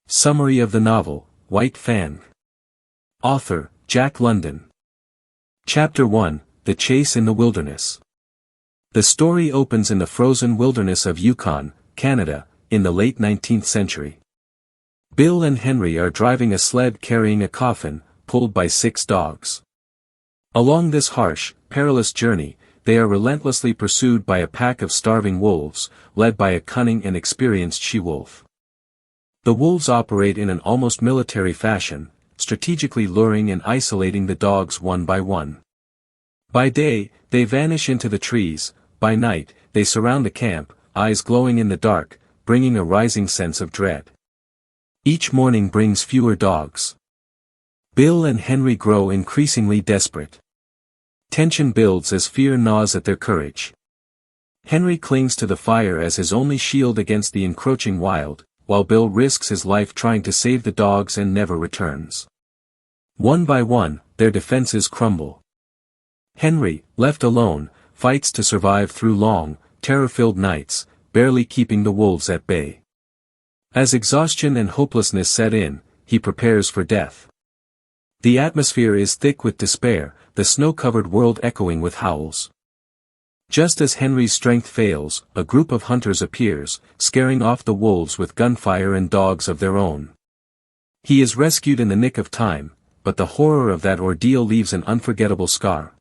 Summary of the novel, White Fang. Author, Jack London. Chapter 1, The Chase in the Wilderness. The story opens in the frozen wilderness of Yukon, Canada, in the late 19th century. Bill and Henry are driving a sled carrying a coffin, pulled by 6 dogs. Along this harsh, perilous journey, they are relentlessly pursued by a pack of starving wolves, led by a cunning and experienced she-wolf. The wolves operate in an almost military fashion, strategically luring and isolating the dogs one by one. By day, they vanish into the trees; by night, they surround the camp, eyes glowing in the dark, bringing a rising sense of dread. Each morning brings fewer dogs. Bill and Henry grow increasingly desperate. Tension builds as fear gnaws at their courage. Henry clings to the fire as his only shield against the encroaching wild, while Bill risks his life trying to save the dogs and never returns. One by one, their defenses crumble. Henry, left alone, fights to survive through long, terror-filled nights, barely keeping the wolves at bay. As exhaustion and hopelessness set in, he prepares for death. The atmosphere is thick with despair, the snow-covered world echoing with howls. Just as Henry's strength fails, a group of hunters appears, scaring off the wolves with gunfire and dogs of their own. He is rescued in the nick of time, but the horror of that ordeal leaves an unforgettable scar.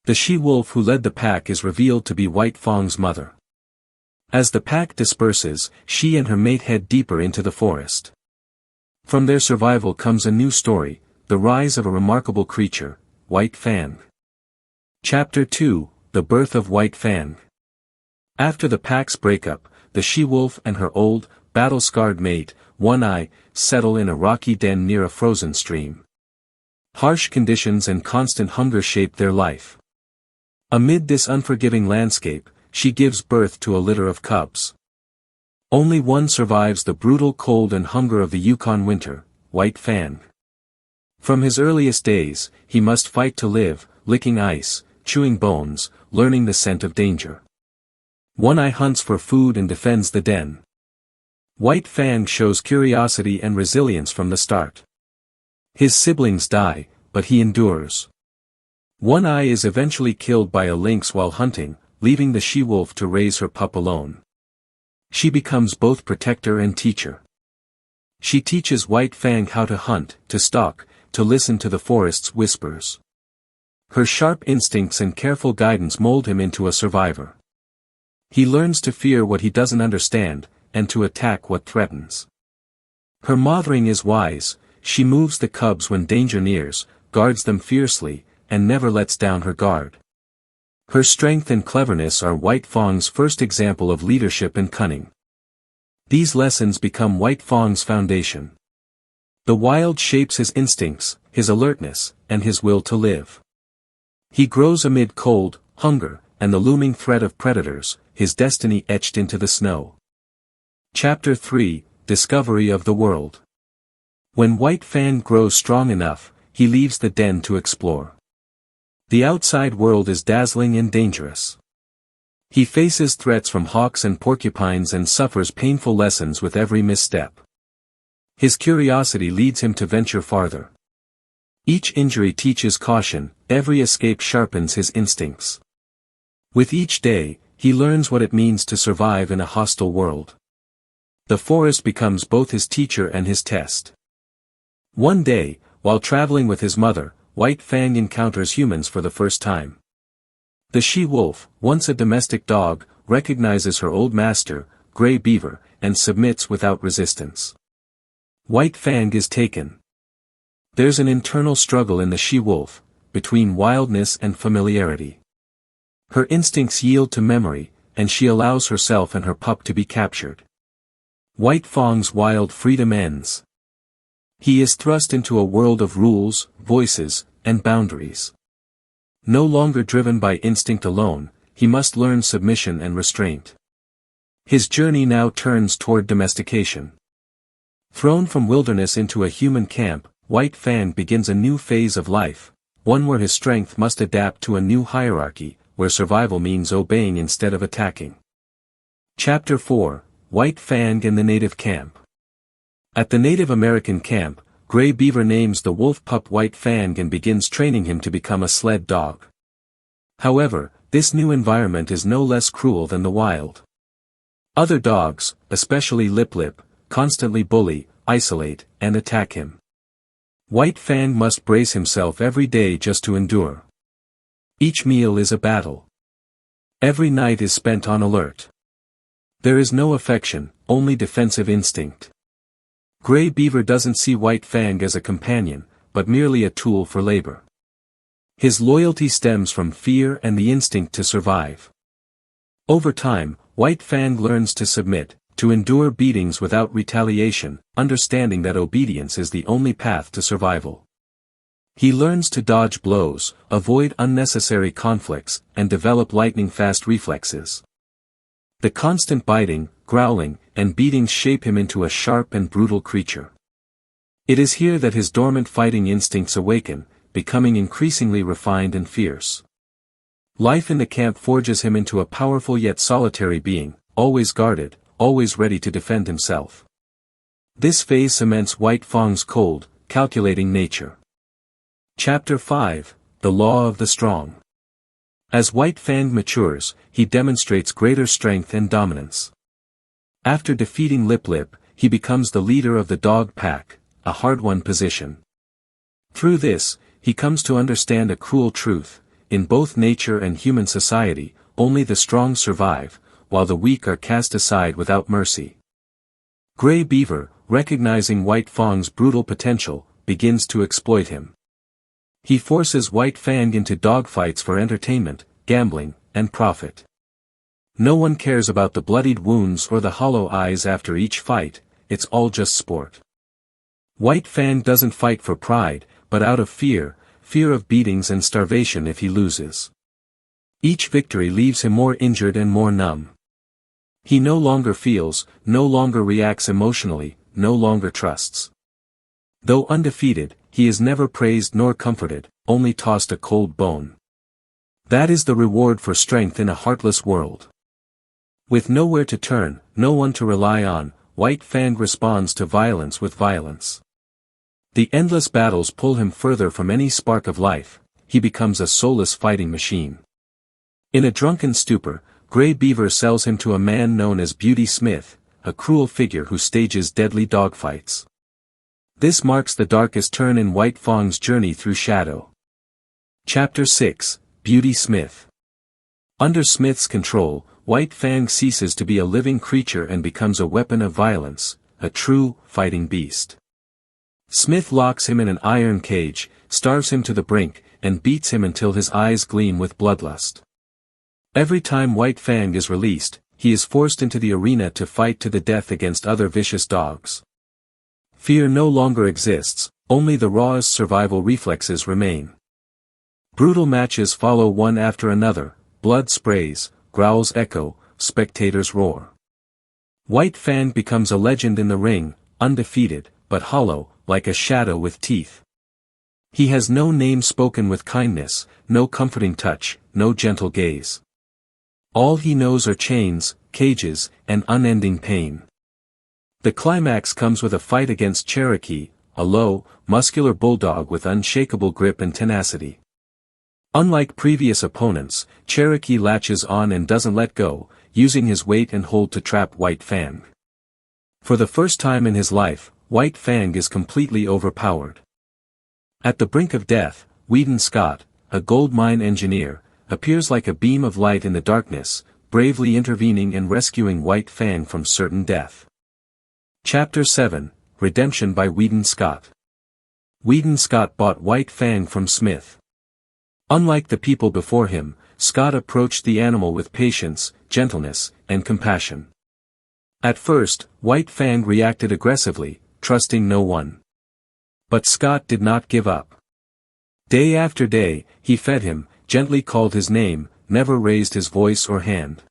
The she-wolf who led the pack is revealed to be White Fang's mother. As the pack disperses, she and her mate head deeper into the forest. From their survival comes a new story, the rise of a remarkable creature, White Fang. Chapter 2, The Birth of White Fang. After the pack's breakup, the she-wolf and her old, battle-scarred mate, One Eye, settle in a rocky den near a frozen stream. Harsh conditions and constant hunger shape their life. Amid this unforgiving landscape, she gives birth to a litter of cubs. Only one survives the brutal cold and hunger of the Yukon winter, White Fang. From his earliest days, he must fight to live, licking ice, chewing bones, learning the scent of danger. One Eye hunts for food and defends the den. White Fang shows curiosity and resilience from the start. His siblings die, but he endures. One Eye is eventually killed by a lynx while hunting, leaving the she-wolf to raise her pup alone. She becomes both protector and teacher. She teaches White Fang how to hunt, to stalk, to listen to the forest's whispers. Her sharp instincts and careful guidance mold him into a survivor. He learns to fear what he doesn't understand, and to attack what threatens. Her mothering is wise; she moves the cubs when danger nears, guards them fiercely, and never lets down her guard. Her strength and cleverness are White Fang's first example of leadership and cunning. These lessons become White Fang's foundation. The wild shapes his instincts, his alertness, and his will to live. He grows amid cold, hunger, and the looming threat of predators, his destiny etched into the snow. Chapter 3, Discovery of the World. When White Fang grows strong enough, he leaves the den to explore. The outside world is dazzling and dangerous. He faces threats from hawks and porcupines and suffers painful lessons with every misstep. His curiosity leads him to venture farther. Each injury teaches caution, every escape sharpens his instincts. With each day, he learns what it means to survive in a hostile world. The forest becomes both his teacher and his test. One day, while traveling with his mother, White Fang encounters humans for the first time. The she-wolf, once a domestic dog, recognizes her old master, Gray Beaver, and submits without resistance. White Fang is taken. There's an internal struggle in the she-wolf, between wildness and familiarity. Her instincts yield to memory, and she allows herself and her pup to be captured. White Fang's wild freedom ends. He is thrust into a world of rules, voices, and boundaries. No longer driven by instinct alone, he must learn submission and restraint. His journey now turns toward domestication. Thrown from wilderness into a human camp, White Fang begins a new phase of life, one where his strength must adapt to a new hierarchy, where survival means obeying instead of attacking. Chapter 4, White Fang and the Native Camp. At the Native American camp, Gray Beaver names the wolf pup White Fang and begins training him to become a sled dog. However, this new environment is no less cruel than the wild. Other dogs, especially Lip Lip, constantly bully, isolate, and attack him. White Fang must brace himself every day just to endure. Each meal is a battle. Every night is spent on alert. There is no affection, only defensive instinct. Gray Beaver doesn't see White Fang as a companion, but merely a tool for labor. His loyalty stems from fear and the instinct to survive. Over time, White Fang learns to submit, to endure beatings without retaliation, understanding that obedience is the only path to survival. He learns to dodge blows, avoid unnecessary conflicts, and develop lightning-fast reflexes. The constant biting, growling, and beatings shape him into a sharp and brutal creature. It is here that his dormant fighting instincts awaken, becoming increasingly refined and fierce. Life in the camp forges him into a powerful yet solitary being, always guarded, always ready to defend himself. This phase cements White Fang's cold, calculating nature. Chapter 5: The Law of the Strong. As White Fang matures, he demonstrates greater strength and dominance. After defeating Lip Lip, he becomes the leader of the dog pack, a hard-won position. Through this, he comes to understand a cruel truth: in both nature and human society, only the strong survive, while the weak are cast aside without mercy. Gray Beaver, recognizing White Fang's brutal potential, begins to exploit him. He forces White Fang into dogfights for entertainment, gambling, and profit. No one cares about the bloodied wounds or the hollow eyes after each fight, it's all just sport. White Fang doesn't fight for pride, but out of fear of beatings and starvation if he loses. Each victory leaves him more injured and more numb. He no longer feels, no longer reacts emotionally, no longer trusts. Though undefeated, he is never praised nor comforted, only tossed a cold bone. That is the reward for strength in a heartless world. With nowhere to turn, no one to rely on, White Fang responds to violence with violence. The endless battles pull him further from any spark of life, he becomes a soulless fighting machine. In a drunken stupor, Gray Beaver sells him to a man known as Beauty Smith, a cruel figure who stages deadly dogfights. This marks the darkest turn in White Fang's journey through shadow. Chapter 6: Beauty Smith. Under Smith's control, White Fang ceases to be a living creature and becomes a weapon of violence, a true, fighting beast. Smith locks him in an iron cage, starves him to the brink, and beats him until his eyes gleam with bloodlust. Every time White Fang is released, he is forced into the arena to fight to the death against other vicious dogs. Fear no longer exists, only the rawest survival reflexes remain. Brutal matches follow one after another, blood sprays, growls echo, spectators roar. White Fang becomes a legend in the ring, undefeated, but hollow, like a shadow with teeth. He has no name spoken with kindness, no comforting touch, no gentle gaze. All he knows are chains, cages, and unending pain. The climax comes with a fight against Cherokee, a low, muscular bulldog with unshakable grip and tenacity. Unlike previous opponents, Cherokee latches on and doesn't let go, using his weight and hold to trap White Fang. For the first time in his life, White Fang is completely overpowered. At the brink of death, Whedon Scott, a gold mine engineer, appears like a beam of light in the darkness, bravely intervening and rescuing White Fang from certain death. Chapter 7: Redemption by Whedon Scott. Whedon Scott bought White Fang from Smith. Unlike the people before him, Scott approached the animal with patience, gentleness, and compassion. At first, White Fang reacted aggressively, trusting no one. But Scott did not give up. Day after day, he fed him, gently called his name, never raised his voice or hand.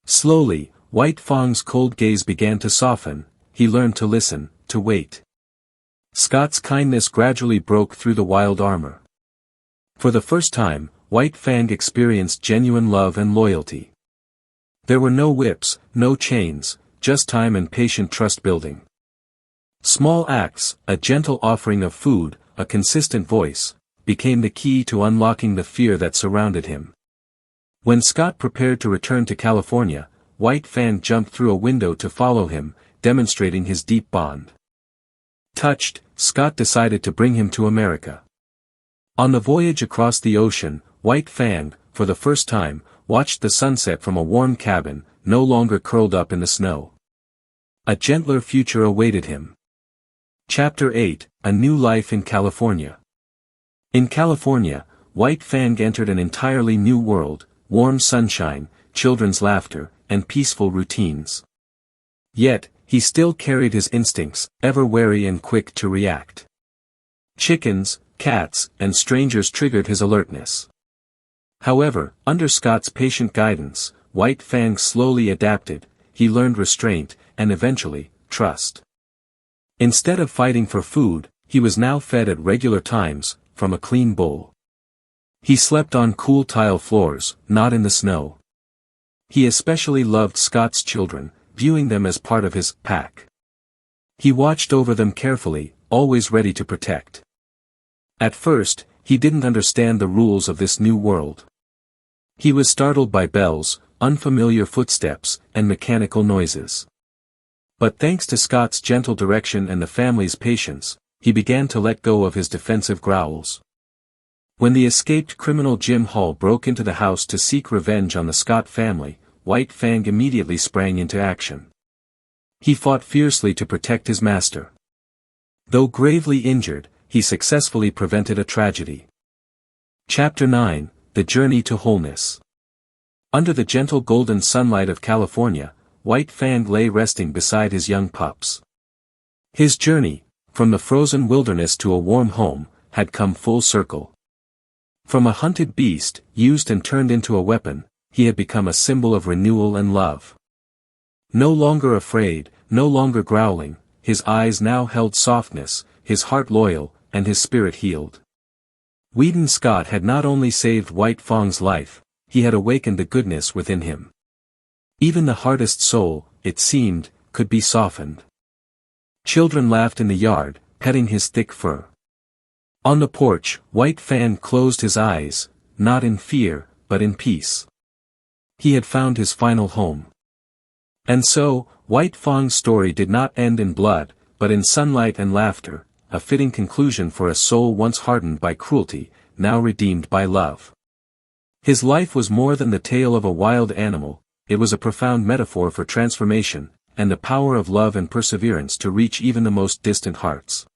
Slowly, White Fang's cold gaze began to soften, he learned to listen, to wait. Scott's kindness gradually broke through the wild armor. For the first time, White Fang experienced genuine love and loyalty. There were no whips, no chains, just time and patient trust building. Small acts, a gentle offering of food, a consistent voice, became the key to unlocking the fear that surrounded him. When Scott prepared to return to California, White Fang jumped through a window to follow him, demonstrating his deep bond. Touched, Scott decided to bring him to America. On the voyage across the ocean, White Fang, for the first time, watched the sunset from a warm cabin, no longer curled up in the snow. A gentler future awaited him. Chapter 8, A New Life in California. In California, White Fang entered an entirely new world, warm sunshine, children's laughter, and peaceful routines. Yet, he still carried his instincts, ever wary and quick to react. Chickens, cats, and strangers triggered his alertness. However, under Scott's patient guidance, White Fang slowly adapted, he learned restraint, and eventually, trust. Instead of fighting for food, he was now fed at regular times, from a clean bowl. He slept on cool tile floors, not in the snow. He especially loved Scott's children, viewing them as part of his pack. He watched over them carefully, always ready to protect. At first, he didn't understand the rules of this new world. He was startled by bells, unfamiliar footsteps, and mechanical noises. But thanks to Scott's gentle direction and the family's patience, he began to let go of his defensive growls. When the escaped criminal Jim Hall broke into the house to seek revenge on the Scott family, White Fang immediately sprang into action. He fought fiercely to protect his master. Though gravely injured, he successfully prevented a tragedy. Chapter 9, The Journey to Wholeness. Under the gentle golden sunlight of California, White Fang lay resting beside his young pups. His journey, from the frozen wilderness to a warm home, had come full circle. From a hunted beast, used and turned into a weapon, he had become a symbol of renewal and love. No longer afraid, no longer growling, his eyes now held softness, his heart loyal, and his spirit healed. Weedon Scott had not only saved White Fang's life, he had awakened the goodness within him. Even the hardest soul, it seemed, could be softened. Children laughed in the yard, petting his thick fur. On the porch, White Fang closed his eyes, not in fear, but in peace. He had found his final home. And so, White Fang's story did not end in blood, but in sunlight and laughter, a fitting conclusion for a soul once hardened by cruelty, now redeemed by love. His life was more than the tale of a wild animal, it was a profound metaphor for transformation, and the power of love and perseverance to reach even the most distant hearts.